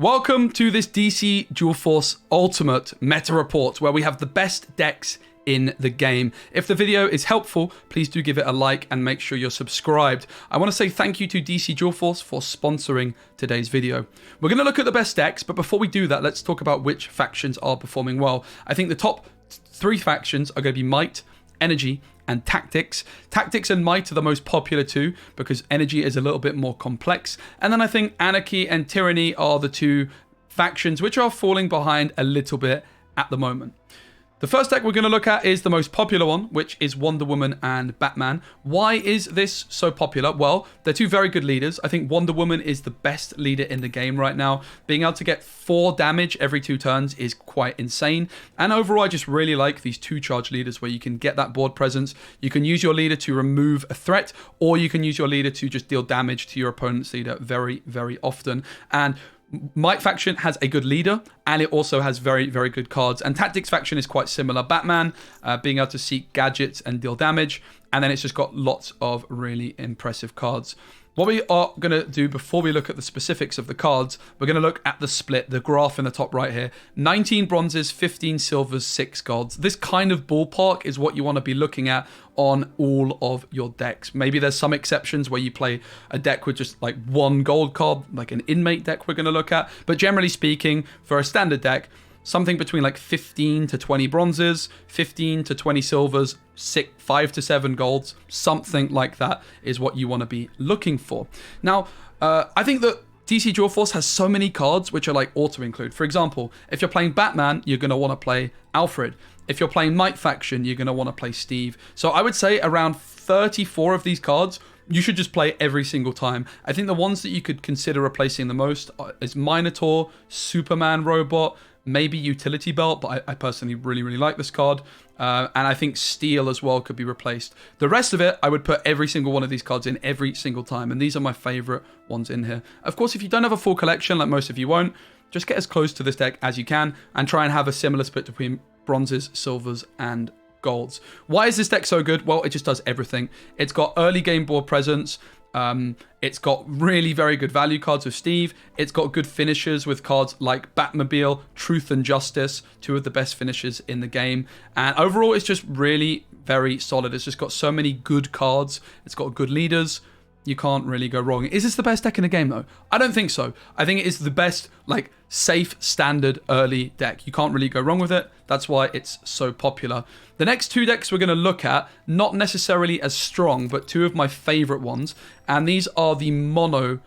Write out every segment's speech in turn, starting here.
Welcome to this DC Dual Force Ultimate Meta Report, where we have the best decks in the game. If the video is helpful, please do give it a like and make sure you're subscribed. I want to say thank you to DC Dual Force for sponsoring today's video. We're going to look at the best decks, but before we do that, let's talk about which factions are performing well. I think the top three factions are going to be Might, Energy, and Tactics. Tactics and Might are the most popular two because Energy is a little bit more complex. And then I think Anarchy and Tyranny are the two factions which are falling behind a little bit at the moment. The first deck we're going to look at is the most popular one, which is Wonder Woman and Batman. Why is this so popular? Well, they're two very good leaders. I think Wonder Woman is the best leader in the game right now. Being able to get 4 damage every 2 turns is quite insane. And overall, I just really like these 2 charge leaders where you can get that board presence. You can use your leader to remove a threat, or you can use your leader to just deal damage to your opponent's leader very, very often. And Might faction has a good leader, and it also has very, very good cards. And Tactics faction is quite similar. Batman being able to seek gadgets and deal damage, and then it's just got lots of really impressive cards. What we are going to do before we look at the specifics of the cards, we're going to look at the split, the graph in the top right here. 19 bronzes, 15 silvers, 6 golds. This kind of ballpark is what you want to be looking at on all of your decks. Maybe there's some exceptions where you play a deck with just like 1 gold card, like an Inmate deck we're going to look at. But generally speaking, for a standard deck, something between like 15 to 20 bronzes, 15 to 20 silvers, 5 to 7 golds, something like that is what you want to be looking for. Now, I think that DC Dual Force has so many cards which are like auto-include. For example, if you're playing Batman, you're going to want to play Alfred. If you're playing Might faction, you're going to want to play Steve. So I would say around 34 of these cards you should just play every single time. I think the ones that you could consider replacing the most is Minotaur, Superman Robot, maybe Utility Belt, but I personally really, really like this card. And I think Steel as well could be replaced. The rest of it, I would put every single one of these cards in every single time. And these are my favorite ones in here. Of course, if you don't have a full collection, like most of you won't, just get as close to this deck as you can and try and have a similar split between bronzes, silvers, and golds. Why is this deck so good? Well, it just does everything. It's got early game board presence. It's got really very good value cards with Steve. It's got good finishers with cards like Batmobile, Truth and Justice, 2 of the best finishers in the game. And overall, it's just really very solid. It's just got so many good cards. It's got good leaders. You can't really go wrong. Is this the best deck in the game, though? I don't think so. I think it is the best, like, safe, standard, early deck. You can't really go wrong with it. That's why it's so popular. The next 2 decks we're going to look at, not necessarily as strong, but 2 of my favorite ones. And these are the mono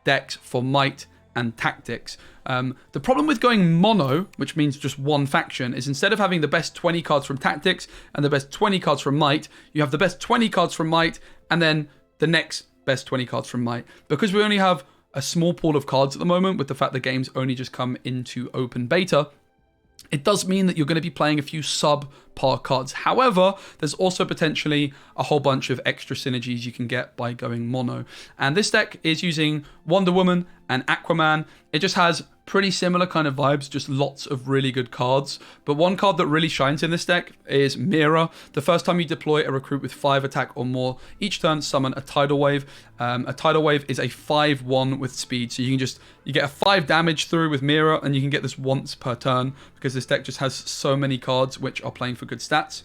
decks for Might and Tactics. The problem with going mono, which means just one faction, is instead of having the best 20 cards from Tactics and the best 20 cards from Might, you have the best 20 cards from Might and then the next best 20 cards from Might. Because we only have a small pool of cards at the moment, with the fact the game's only just come into open beta, it does mean that you're going to be playing a few subpar cards. However, there's also potentially a whole bunch of extra synergies you can get by going mono. And this deck is using Wonder Woman and Aquaman. It just has pretty similar kind of vibes, just lots of really good cards. But one card that really shines in this deck is Mira. The first time you deploy a recruit with 5 attack or more, each turn summon a tidal wave. A tidal wave is a 5/1 with speed, so you get a 5 damage through with Mira, and you can get this once per turn because this deck just has so many cards which are playing for good stats.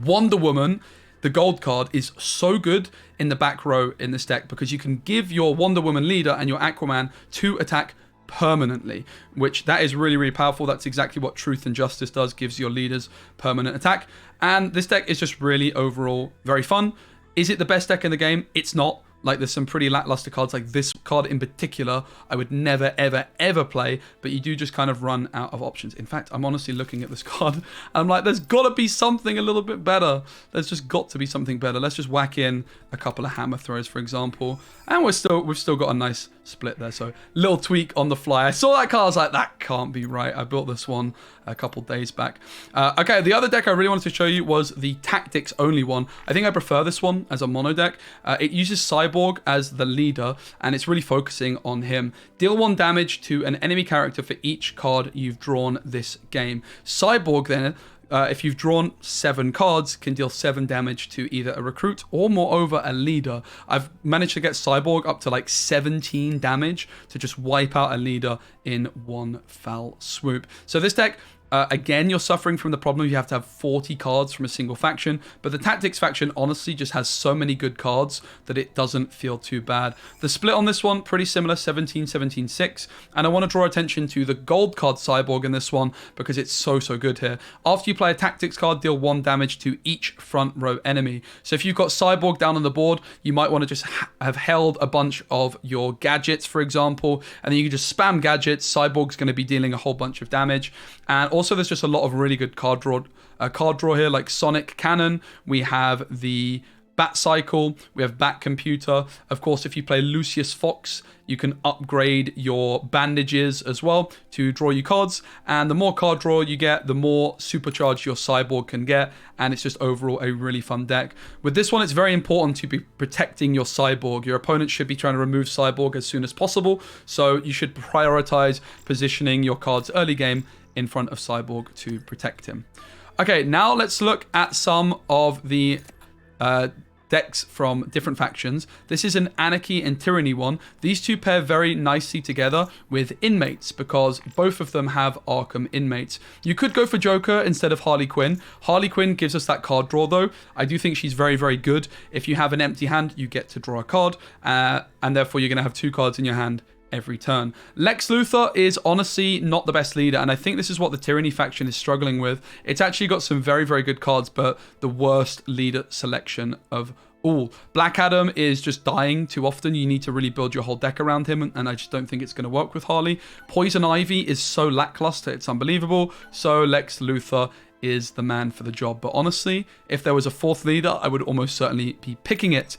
Wonder Woman, the gold card, is so good in the back row in this deck because you can give your Wonder Woman leader and your Aquaman 2 attack permanently, which that is really, really powerful. That's exactly what Truth and Justice does, gives your leaders permanent attack. And this deck is just really overall very fun. Is it the best deck in the game? It's not. Like, there's some pretty lackluster cards, like this card in particular, I would never, ever, ever play, but you do just kind of run out of options. In fact, I'm honestly looking at this card, and I'm like, there's got to be something a little bit better. There's just got to be something better. Let's just whack in a couple of hammer throws, for example, and we've still got a nice split there. So, little tweak on the fly. I saw that card, I was like, that can't be right. I built this one a couple days back. Okay, the other deck I really wanted to show you was the Tactics only one. I think I prefer this one as a mono deck. It uses Cyborg as the leader, and it's really focusing on him. Deal 1 damage to an enemy character for each card you've drawn this game. Cyborg then if you've drawn 7 cards, can deal 7 damage to either a recruit or moreover a leader. I've managed to get Cyborg up to like 17 damage to just wipe out a leader in one foul swoop. So this deck, again, you're suffering from the problem you have to have 40 cards from a single faction, but the Tactics faction honestly just has so many good cards that it doesn't feel too bad. The split on this one, pretty similar, 17-17-6, and I want to draw attention to the gold card Cyborg in this one because it's so good here. After you play a Tactics card, deal 1 damage to each front row enemy. So if you've got Cyborg down on the board, you might want to just have held a bunch of your gadgets, for example, and then you can just spam gadgets. Cyborg's going to be dealing a whole bunch of damage. And also there's just a lot of really good card draw here, like Sonic Cannon. We have the Bat Cycle, we have Bat Computer. Of course, if you play Lucius Fox, you can upgrade your bandages as well to draw you cards. And the more card draw you get, the more supercharged your Cyborg can get. And it's just overall a really fun deck. With this one, it's very important to be protecting your Cyborg. Your opponent should be trying to remove Cyborg as soon as possible. So you should prioritize positioning your cards early game in front of Cyborg to protect him. Okay, now let's look at some of the decks from different factions. This is an Anarchy and Tyranny one. These two pair very nicely together with Inmates because both of them have Arkham Inmates. You could go for Joker instead of Harley Quinn. Harley Quinn gives us that card draw though. I do think she's very good. If you have an empty hand, you get to draw a card, and therefore you're going to have 2 cards in your hand every turn. Lex Luthor is honestly not the best leader, and I think this is what the Tyranny faction is struggling with. It's actually got some very good cards, but the worst leader selection of all. Black Adam is just dying too often. You need to really build your whole deck around him, and I just don't think it's going to work with Harley. Poison Ivy is so lackluster, it's unbelievable. So Lex Luthor is the man for the job. But honestly, if there was a 4th leader, I would almost certainly be picking it.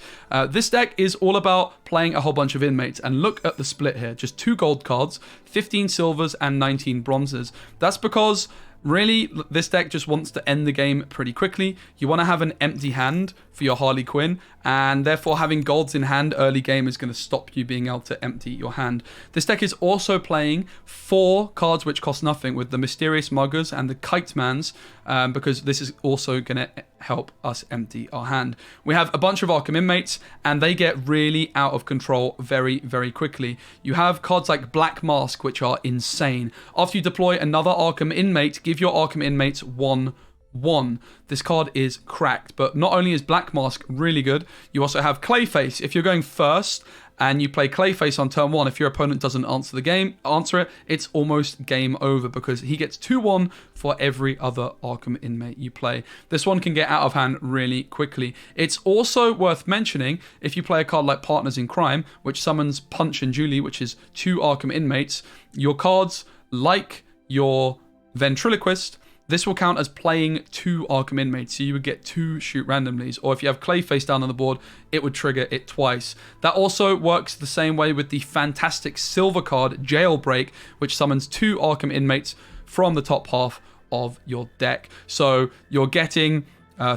This deck is all about playing a whole bunch of Inmates. And look at the split here. Just 2 gold cards, 15 silvers, and 19 bronzes. That's because really, this deck just wants to end the game pretty quickly. You want to have an empty hand for your Harley Quinn, and therefore having golds in hand early game is going to stop you being able to empty your hand. This deck is also playing 4 cards which cost nothing with the Mysterious Muggers and the Kite Mans, because this is also going to help us empty our hand. We have a bunch of Arkham Inmates, and they get really out of control very quickly. You have cards like Black Mask, which are insane. After you deploy another Arkham Inmate, give your Arkham Inmates 1/1. This card is cracked, but not only is Black Mask really good, you also have Clayface. If you're going first and you play Clayface on turn 1, if your opponent doesn't answer it, it's almost game over because he gets 2/1 for every other Arkham Inmate you play. This one can get out of hand really quickly. It's also worth mentioning, if you play a card like Partners in Crime, which summons Punch and Julie, which is 2 Arkham Inmates, your cards, like your Ventriloquist, this will count as playing 2 Arkham Inmates, so you would get 2 shoot randomlies. Or if you have Clayface down on the board, it would trigger it twice. That also works the same way with the fantastic silver card, Jailbreak, which summons 2 Arkham Inmates from the top half of your deck. So you're getting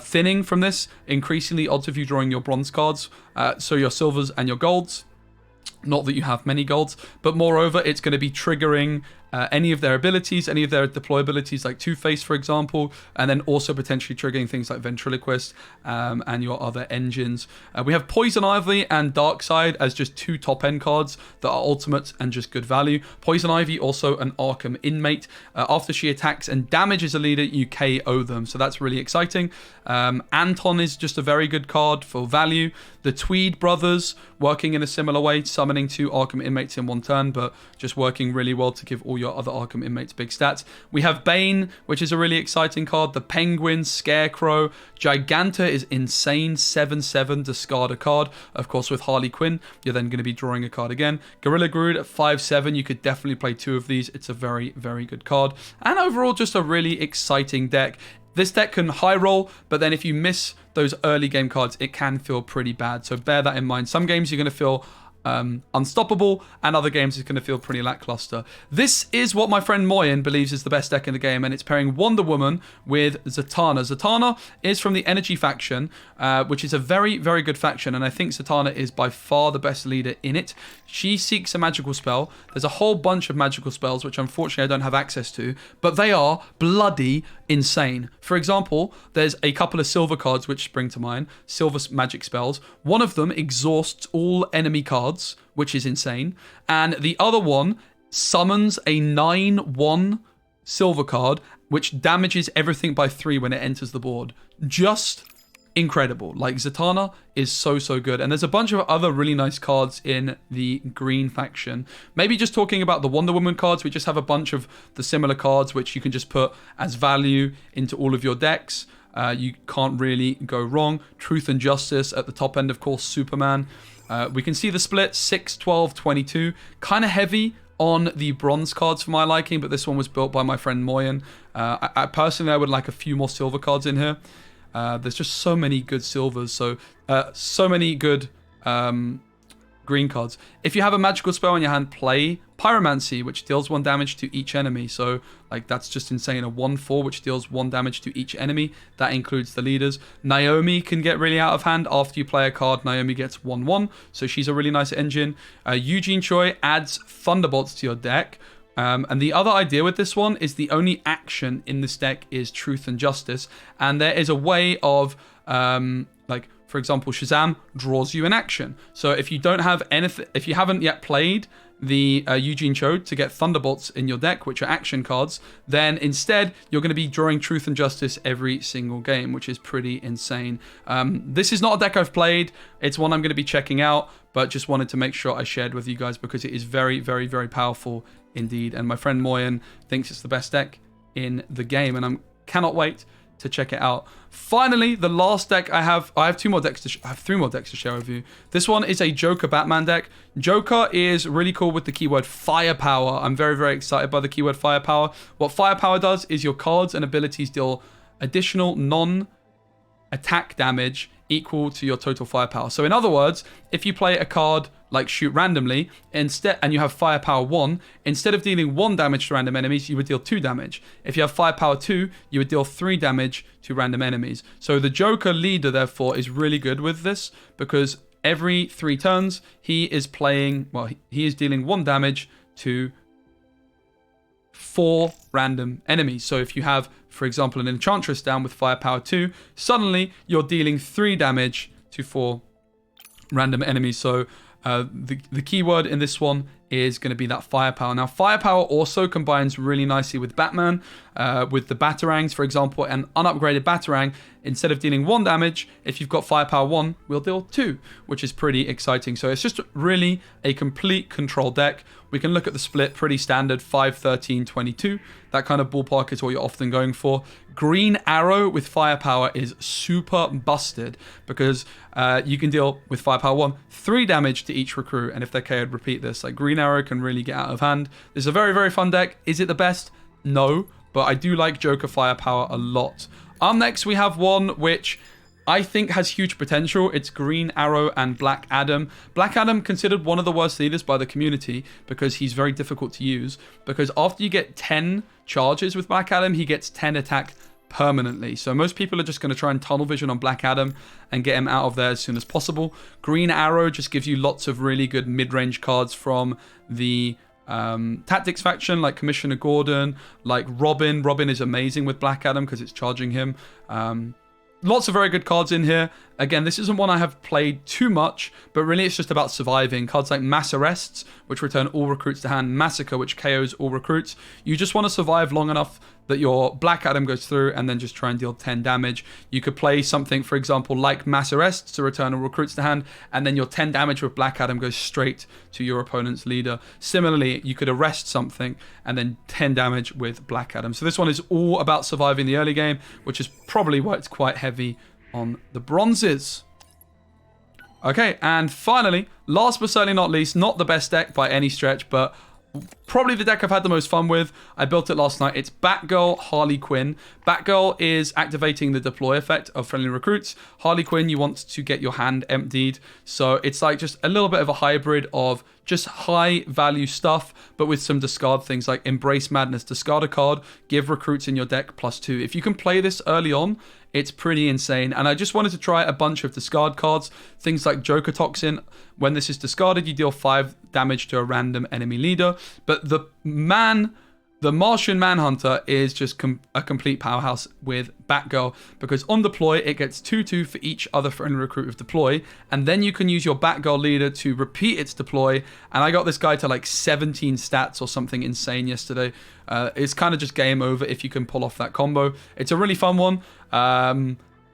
thinning from this, increasingly odds of you drawing your bronze cards, so your silvers and your golds. Not that you have many golds, but moreover, it's going to be triggering any of their abilities, any of their deployabilities like Two-Face, for example, and then also potentially triggering things like Ventriloquist and your other engines. We have Poison Ivy and Darkseid as just 2 top-end cards that are ultimate and just good value. Poison Ivy, also an Arkham Inmate. After she attacks and damages a leader, you KO them, so that's really exciting. Anton is just a very good card for value. The Tweed Brothers, working in a similar way, summoning 2 Arkham Inmates in one turn, but just working really well to give all your other Arkham Inmates big stats. We have Bane, which is a really exciting card. The Penguin, Scarecrow. Giganta is insane, 7/7, discard a card. Of course, with Harley Quinn, you're then going to be drawing a card again. Gorilla Grodd at 5/7, you could definitely play 2 of these. It's a very good card. And overall, just a really exciting deck. This deck can high roll, but then if you miss those early game cards, it can feel pretty bad. So bear that in mind. Some games you're going to feel unstoppable, and other games is going to feel pretty lackluster. This is what my friend Moyen believes is the best deck in the game, and it's pairing Wonder Woman with Zattana. Zattana is from the Energy faction, which is a very, very good faction, and I think Zattana is by far the best leader in it. She seeks a magical spell. There's a whole bunch of magical spells, which unfortunately I don't have access to, but they are bloody insane. For example, there's a couple of silver cards which spring to mind, silver magic spells. One of them exhausts all enemy cards, which is insane, and the other one summons a 9/1 silver card, which damages everything by 3 when it enters the board. Just incredible. Like, Zatana is so good, and there's a bunch of other really nice cards in the green faction. Maybe just talking about the Wonder Woman cards, we just have a bunch of the similar cards which you can just put as value into all of your decks. You can't really go wrong. Truth and Justice at the top end, of course, Superman. We can see the split, 6, 12, 22. Kind of heavy on the bronze cards for my liking, but this one was built by my friend Moyen. I personally, I would like a few more silver cards in here. There's just so many good silvers, so many good green cards. If you have a magical spell in your hand, play Pyromancy, which deals 1 damage to each enemy. So, like, that's just insane. A 1/4, which deals 1 damage to each enemy. That includes the leaders. Naomi can get really out of hand. After you play a card, Naomi gets 1/1. So she's a really nice engine. Eugene Choi adds Thunderbolts to your deck. And the other idea with this one is the only action in this deck is Truth and Justice. And there is a way of, like, for example, Shazam draws you an action. So if you don't have anything, if you haven't yet played the Eugene Cho to get Thunderbolts in your deck, which are action cards, then instead you're going to be drawing Truth and Justice every single game, which is pretty insane. This is not a deck I've played. It's one I'm going to be checking out, but just wanted to make sure I shared with you guys because it is very, very, very powerful indeed. And my friend Moyen thinks it's the best deck in the game, and I cannot wait to check it out. Finally, the last deck I have 3 more decks to share with you. This one is a Joker Batman deck. Joker is really cool with the keyword firepower. I'm very, very excited by the keyword firepower. What firepower does is your cards and abilities deal additional non-attack damage equal to your total firepower. So in other words, if you play a card like Shoot Randomly, instead, and you have Firepower 1, instead of dealing 1 damage to random enemies, you would deal 2 damage. If you have Firepower 2, you would deal 3 damage to random enemies. So the Joker leader, therefore, is really good with this, because every 3 turns, he is playing, well, he is dealing 1 damage to 4 random enemies. So if you have, for example, an Enchantress down with Firepower 2, suddenly you're dealing 3 damage to 4 random enemies. So the keyword in this one is going to be that firepower. Now, firepower also combines really nicely with Batman, with the Batarangs, for example. An unupgraded Batarang, instead of dealing 1 damage, if you've got firepower 1, will deal 2, which is pretty exciting. So it's just really a complete control deck. We can look at the split, pretty standard, 5, 13, 22. That kind of ballpark is what you're often going for. Green Arrow with firepower is super busted because you can deal with firepower 1, 3 damage to each recruit. And if they're KO'd, repeat this. Like, Green Arrow can really get out of hand. This is a very, very fun deck. Is it the best? No, but I do like Joker firepower a lot. Next, we have one which I think has huge potential. It's Green Arrow and Black Adam. Black Adam considered one of the worst leaders by the community because he's very difficult to use. Because after you get 10 charges with Black Adam, he gets 10 attack permanently. So most people are just going to try and tunnel vision on Black Adam and get him out of there as soon as possible. Green Arrow just gives you lots of really good mid-range cards from the Tactics faction, like Commissioner Gordon, like Robin. Robin is amazing with Black Adam because it's charging him. Lots of very good cards in here. Again, this isn't one I have played too much, but really it's just about surviving. Cards like Mass Arrests, which return all recruits to hand. Massacre, which KOs all recruits. You just want to survive long enough that your Black Adam goes through and then just try and deal 10 damage. You could play something, for example, like Mass Arrests to return all recruits to hand, and then your 10 damage with Black Adam goes straight to your opponent's leader. Similarly, you could arrest something and then 10 damage with Black Adam. So this one is all about surviving the early game, which is probably why it's quite heavy on the bronzes. Okay, and finally, last but certainly not least, not the best deck by any stretch, but probably the deck I've had the most fun with. I built it last night. It's Batgirl, Harley Quinn. Batgirl is activating the deploy effect of friendly recruits. Harley Quinn, you want to get your hand emptied. So it's like just a little bit of a hybrid of just high value stuff, but with some discard things like Embrace Madness. Discard a card, give recruits in your deck +2. If you can play this early on, it's pretty insane. And I just wanted to try a bunch of discard cards. Things like Joker Toxin. When this is discarded, you deal 5 damage to a random enemy leader. But the Martian Manhunter is just a complete powerhouse with Batgirl, because on deploy, it gets 2/2 for each other friendly recruit of deploy, and then you can use your Batgirl leader to repeat its deploy, and I got this guy to like 17 stats or something insane yesterday. It's kind of just game over if you can pull off that combo. It's a really fun one.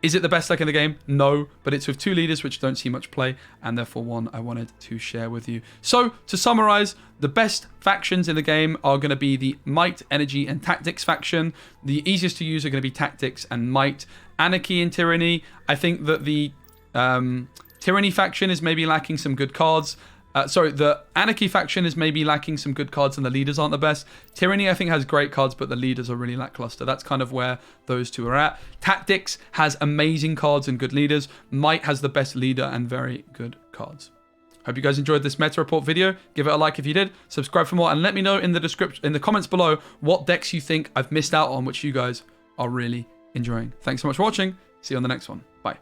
Is it the best deck in the game? No, but it's with 2 leaders which don't see much play, and therefore one I wanted to share with you. So, to summarize, the best factions in the game are going to be the Might, Energy, and Tactics faction. The easiest to use are going to be Tactics and Might. Anarchy and Tyranny, I think that the Tyranny faction is maybe lacking some good cards. The Anarchy faction is maybe lacking some good cards and the leaders aren't the best. Tyranny, I think, has great cards, but the leaders are really lackluster. That's kind of where those two are at. Tactics has amazing cards and good leaders. Might has the best leader and very good cards. Hope you guys enjoyed this meta report video. Give it a like if you did. Subscribe for more, and let me know in the comments below what decks you think I've missed out on, which you guys are really enjoying. Thanks so much for watching. See you on the next one. Bye.